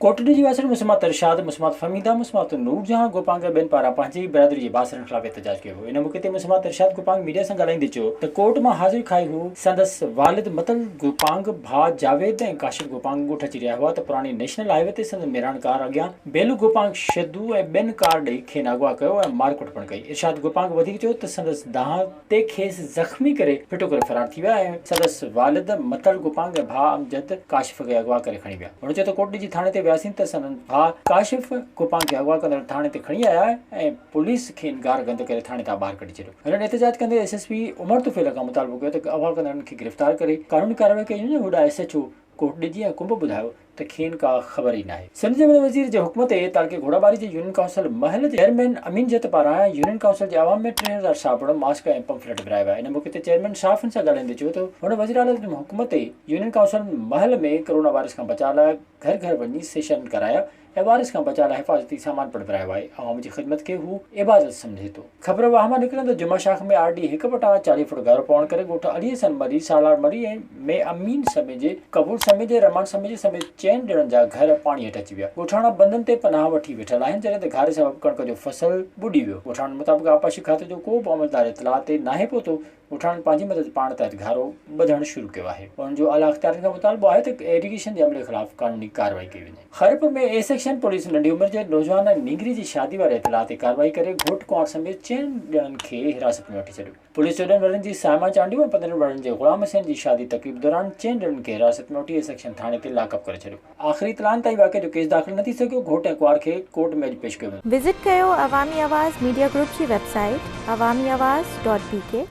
कोटॾेजि वासण मुस्मात इरशाद, मुस्मात फमीदा, मुस्मात नूर जहां गोपांग ॿियनि पारां पंहिंजी बिरादरी जे बासरनि ख़िलाफ़ एहतजाज कयो। इन मौक़े ते मुस्मात इरशाद गोपांग मीडिया सां ॻाल्हाईंदे चयो त कोर्ट मां हाज़िर खाई हू संदसि वालिद मतल गोपांग भाउ जावेद ऐं काशिफ गोपांग ॻोठ अची रहिया हुआ त पुराणी नेशनल हाईवे ते संदसि मेराण कार अॻियां बेलू गोपांग शदू ऐं ॿियनि कार ॾेई खेनि अगवा कयो ऐं मारकुट पिणु कई। इरशाद गोपांग वधीक चयो त संदसि दाह ते खेसि ज़ख़्मी करे फिटो करे फरार थी विया ऐं संदसि वालिद मतल गोपांग ऐं भाउ अमजद काशिफ खे अगवा करे खणी विया। हुन चयो त कोटॾेजि थाणे ते वियासीं त संदसि भाउ काशिफ गोपांग खे अगवा कंदड़ थाणे ते खणी आया ऐं पुलिस खेनि गार गंद करे थाणे तां ॿाहिरि कढी छॾियो। हिननि एहतजाज कंदे एसएसपी उमर तुफ़ैल खां मुतालबो कयो त अगवा कंदड़नि खे गिरफ़्तार करे कानूनी कार्रवाई कई। होॾां एसएचओ कोटॾेजि ऐं कुंभ ॿुधायो त खेनि का ख़बर ई नाहे। सिंध जे वज़ीर जे हुकुम ते तालके घोड़ाबारी जे यूनियन काउंसिल महल जे चेयरमैन अमीन जत पारां यूनियन काउंसिल जे आवाम में 3000 साबुण, मास्क ऐं पंफलेट विराया विया। इन मौक़े ते चेयरमैन शाफ़िन सां ॻाल्हाईंदे चयो त हुन वज़ीर आला जे हुकुम ते यूनियन काउंसिल महल में कोरोना वायरस खां बचाव लाइ घर घर वञी सेशन कराया ऐं वायरस खां बचाव लाइ हिफ़ाज़ती सामान पिणु विरायो आहे। आवाम जी ख़िदमत खे हू इबादत सम्झे थो। खबरो वाह मां निकिरंदो जुमा शाख में आरडी हिकु बटा 40 फुट ॻाढ़ो पवण करे ॻोठ अली हसन मरी, सालार मरी ऐं में अमीन समेजे, कबूर समेजे, रमान समेजे समेत 4 ॼणनि जा घर पाणी हेठि अची विया। ॻोठाणा बंधनि ते पनाह वठी वेठल आहिनि जॾहिं त घारे सबबु कणिक जो फसल ॿुॾी वियो। ॻोठाणनि मुताबिक़ आपाशी खाते जो को बि अमलदार इतलाह ते नाहे पहुतो। ॻोठाणनि पंहिंजी मदद पाण तहत घारो ॿधणु शुरू कयो आहे। उन्हनि जो आला अख़्तियारनि खां मुतालबो आहे त इरिगेशन जे अमले ख़िलाफ़ कानूनी कार्रवाई कई वञे। खैरपुर में ए सेक्शन पुलिस नंढी उमिरि जे नौजवान नीगरी जी शादी वारे इतलाह ते कार्रवाई करे घोट कुंवार समेत 4 ॼणनि खे हिरासत में वठी छॾियो। पुलिस 14 वरनि जी साइमा चांडियो ऐं 15 वरनि जे ग़ुलाम हुसैन जी शादी तक़रीब दौरान 4 ॼणनि खे हिरासत में वठी ए सेक्शन थाणे ते लॉकअप करे छॾियो। आख़िरी इतलाहनि ताईं वाक़े जो केस दाख़िल न थी सघियो। घोट ऐं कुंवार खे कोर्ट में अॼु पेश कयो। विज़िट कयो अवामी आवाज़ मीडिया ग्रुप जी वेबसाइट awamiawaz.pk